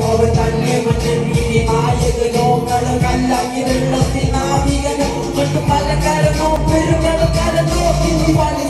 അവൻ തന്നെ മഞ്ഞീനി നായകനോ കളകല്ലാക്കി വെള്ളത്തിൽ നാവികനോ പലകാരനോ പെരുകളക്കാരനോ ഇനി വലിയ